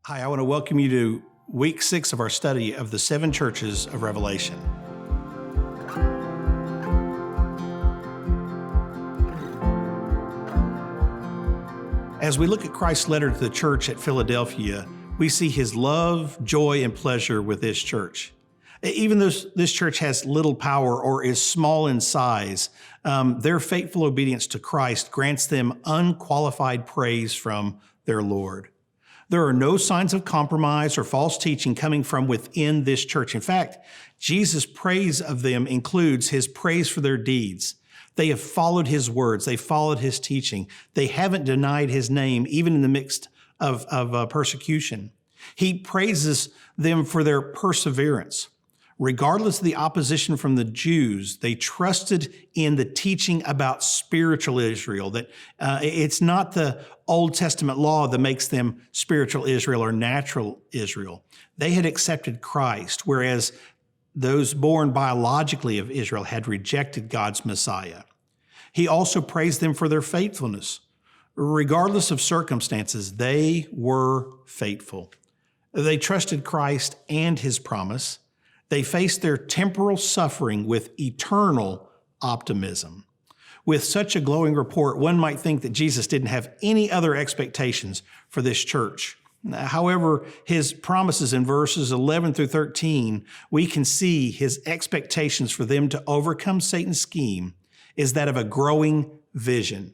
Hi, I want to welcome you to week 6 of our study of the 7 churches of Revelation. As we look at Christ's letter to the church at Philadelphia, we see his love, joy, and pleasure with this church. Even though this church has little power or is small in size, their faithful obedience to Christ grants them unqualified praise from their Lord. There are no signs of compromise or false teaching coming from within this church. In fact, Jesus' praise of them includes his praise for their deeds. They have followed his words. They followed his teaching. They haven't denied his name, even in the midst of persecution. He praises them for their perseverance. Regardless of the opposition from the Jews, they trusted in the teaching about spiritual Israel, that it's not the Old Testament law that makes them spiritual Israel or natural Israel. They had accepted Christ, whereas those born biologically of Israel had rejected God's Messiah. He also praised them for their faithfulness. Regardless of circumstances, they were faithful. They trusted Christ and his promise. They faced their temporal suffering with eternal optimism. With such a glowing report, one might think that Jesus didn't have any other expectations for this church. However, his promises in verses 11 through 13, we can see his expectations for them to overcome Satan's scheme is that of a growing vision.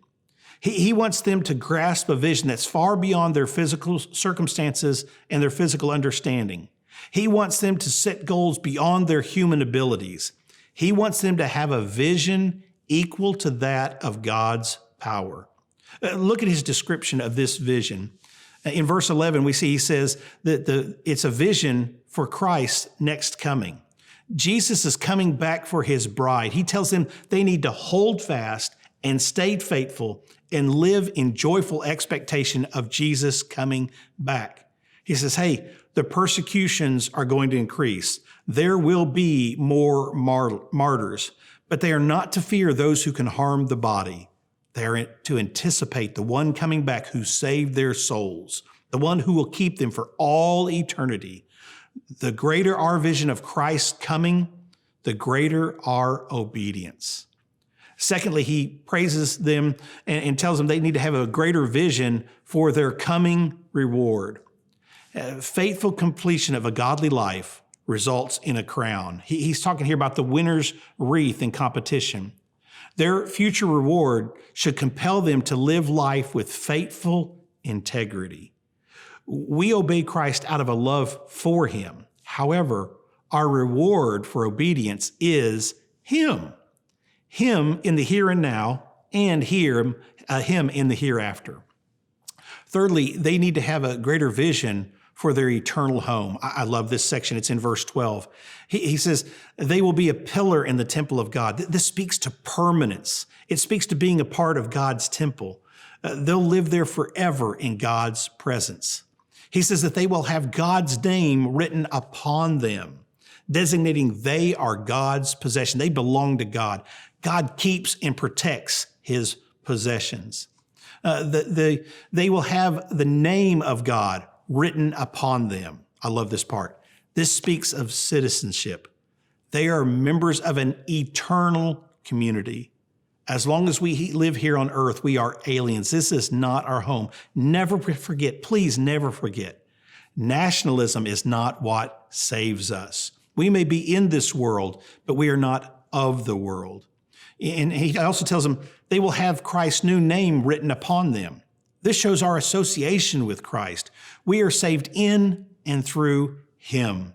He wants them to grasp a vision that's far beyond their physical circumstances and their physical understanding. He wants them to set goals beyond their human abilities. He wants them to have a vision equal to that of God's power. Look at his description of this vision. In verse 11, we see he says that it's a vision for Christ's next coming. Jesus is coming back for his bride. He tells them they need to hold fast and stay faithful and live in joyful expectation of Jesus coming back. He says, hey, the persecutions are going to increase. There will be more martyrs, but they are not to fear those who can harm the body. They are to anticipate the one coming back who saved their souls, the one who will keep them for all eternity. The greater our vision of Christ's coming, the greater our obedience. Secondly, he praises them and tells them they need to have a greater vision for their coming reward. Faithful completion of a godly life results in a crown. He's talking here about the winner's wreath in competition. Their future reward should compel them to live life with faithful integrity. We obey Christ out of a love for him. However, our reward for obedience is him. Him in the here and now, and him in the hereafter. Thirdly, they need to have a greater vision for their eternal home. I love this section. It's in verse 12. He says, they will be a pillar in the temple of God. This speaks to permanence. It speaks to being a part of God's temple. They'll live there forever in God's presence. He says that they will have God's name written upon them, designating they are God's possession. They belong to God. God keeps and protects his possessions. They will have the name of God written upon them. I love this part. This speaks of citizenship. They are members of an eternal community. As long as we live here on earth, we are aliens. This is not our home. Never forget, please never forget, nationalism is not what saves us. We may be in this world, but we are not of the world. And he also tells them they will have Christ's new name written upon them. This shows our association with Christ. We are saved in and through him.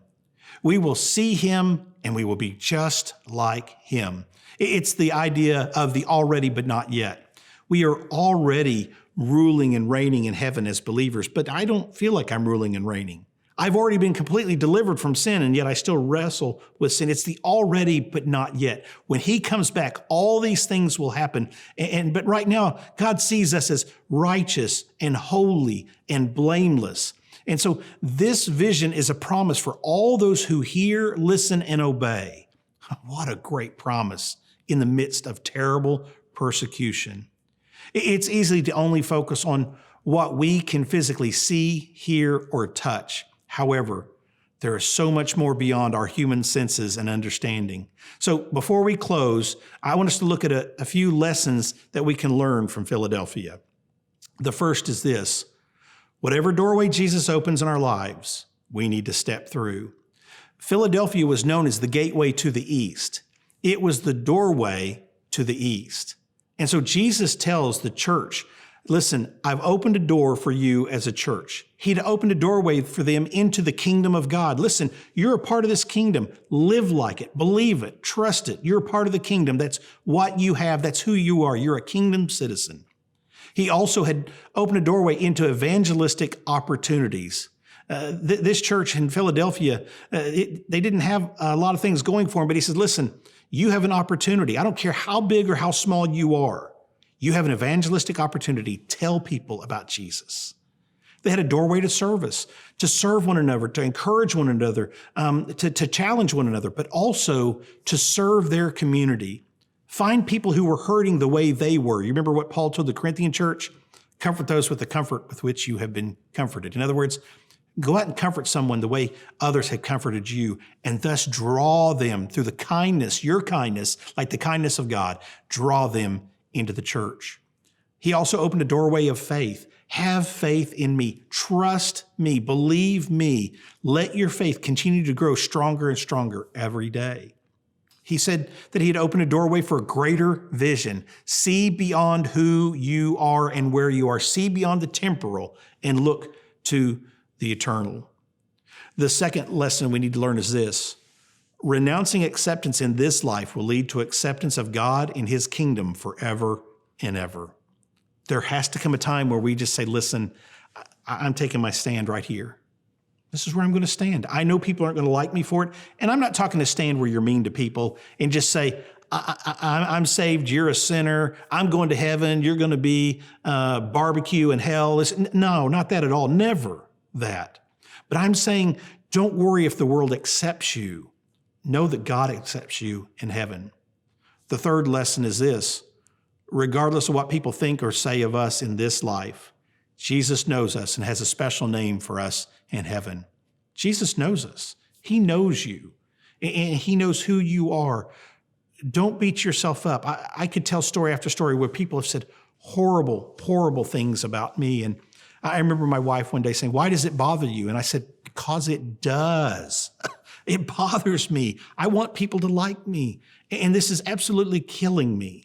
We will see him and we will be just like him. It's the idea of the already but not yet. We are already ruling and reigning in heaven as believers, but I don't feel like I'm ruling and reigning. I've already been completely delivered from sin, and yet I still wrestle with sin. It's the already but not yet. When he comes back, all these things will happen. But right now, God sees us as righteous and holy and blameless. And so this vision is a promise for all those who hear, listen, and obey. What a great promise in the midst of terrible persecution. It's easy to only focus on what we can physically see, hear, or touch. However, there is so much more beyond our human senses and understanding. So before we close, I want us to look at a few lessons that we can learn from Philadelphia. The first is this: whatever doorway Jesus opens in our lives, we need to step through. Philadelphia was known as the gateway to the east. It was the doorway to the east. And so Jesus tells the church, listen, I've opened a door for you as a church. He'd opened a doorway for them into the kingdom of God. Listen, you're a part of this kingdom. Live like it, believe it, trust it. You're a part of the kingdom. That's what you have. That's who you are. You're a kingdom citizen. He also had opened a doorway into evangelistic opportunities. This church in Philadelphia, they didn't have a lot of things going for them, but he said, listen, you have an opportunity. I don't care how big or how small you are. You have an evangelistic opportunity. Tell people about Jesus. They had a doorway to service, to serve one another, to encourage one another, to challenge one another, but also to serve their community. Find people who were hurting the way they were. You remember what Paul told the Corinthian church? Comfort those with the comfort with which you have been comforted. In other words, go out and comfort someone the way others have comforted you, and thus draw them through the kindness, your kindness, like the kindness of God, draw them into the church. He also opened a doorway of faith. Have faith in me. Trust me. Believe me. Let your faith continue to grow stronger and stronger every day. He said that he had opened a doorway for a greater vision. See beyond who you are and where you are. See beyond the temporal and look to the eternal. The second lesson we need to learn is this: renouncing acceptance in this life will lead to acceptance of God in his kingdom forever and ever. There has to come a time where we just say, listen, I'm taking my stand right here. This is where I'm going to stand. I know people aren't going to like me for it. And I'm not talking to stand where you're mean to people and just say, I'm saved, you're a sinner, I'm going to heaven, you're going to be barbecue in hell. No, not that at all. Never that. But I'm saying, don't worry if the world accepts you. Know that God accepts you in heaven. The third lesson is this: regardless of what people think or say of us in this life, Jesus knows us and has a special name for us in heaven. Jesus knows us. He knows you, and he knows who you are. Don't beat yourself up. I could tell story after story where people have said horrible, horrible things about me. And I remember my wife one day saying, why does it bother you? And I said, because it does. It bothers me. I want people to like me. And this is absolutely killing me.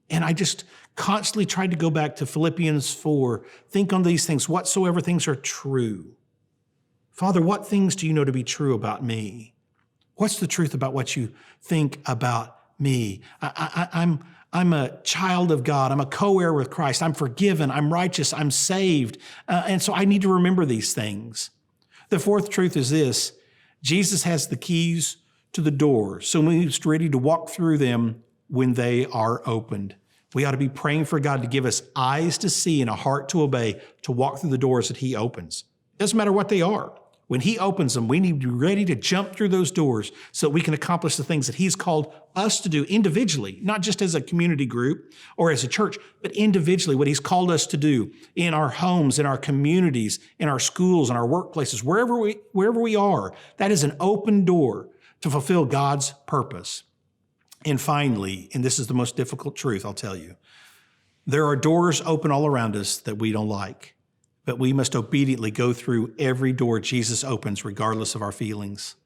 And I just constantly tried to go back to Philippians 4. Think on these things, whatsoever things are true. Father, what things do you know to be true about me? What's the truth about what you think about me? I'm a child of God. I'm a co-heir with Christ. I'm forgiven. I'm righteous. I'm saved. And so I need to remember these things. The fourth truth is this: Jesus has the keys to the door, so he's ready to walk through them when they are opened. We ought to be praying for God to give us eyes to see and a heart to obey, to walk through the doors that he opens. It doesn't matter what they are. When he opens them, we need to be ready to jump through those doors so that we can accomplish the things that he's called us to do individually, not just as a community group or as a church, but individually, what he's called us to do in our homes, in our communities, in our schools, in our workplaces, wherever we are. That is an open door to fulfill God's purpose. And finally, and this is the most difficult truth, I'll tell you, there are doors open all around us that we don't like, but we must obediently go through every door Jesus opens, regardless of our feelings.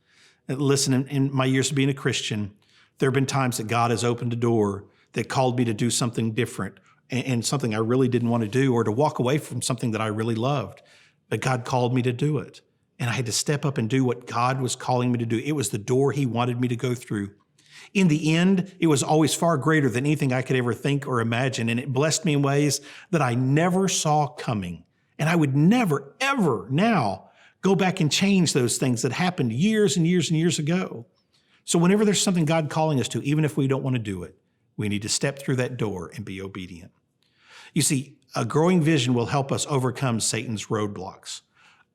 And listen, in my years of being a Christian, there have been times that God has opened a door that called me to do something different and something I really didn't want to do, or to walk away from something that I really loved. But God called me to do it. And I had to step up and do what God was calling me to do. It was the door he wanted me to go through. In the end, it was always far greater than anything I could ever think or imagine, and it blessed me in ways that I never saw coming. And I would never, ever now go back and change those things that happened years and years and years ago. So whenever there's something God calling us to, even if we don't want to do it, we need to step through that door and be obedient. You see, a growing vision will help us overcome Satan's roadblocks.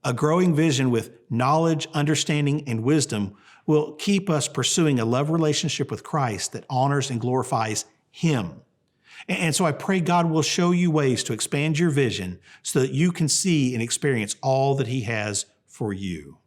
A growing vision with knowledge, understanding, and wisdom will keep us pursuing a love relationship with Christ that honors and glorifies him. And so I pray God will show you ways to expand your vision so that you can see and experience all that He has for you.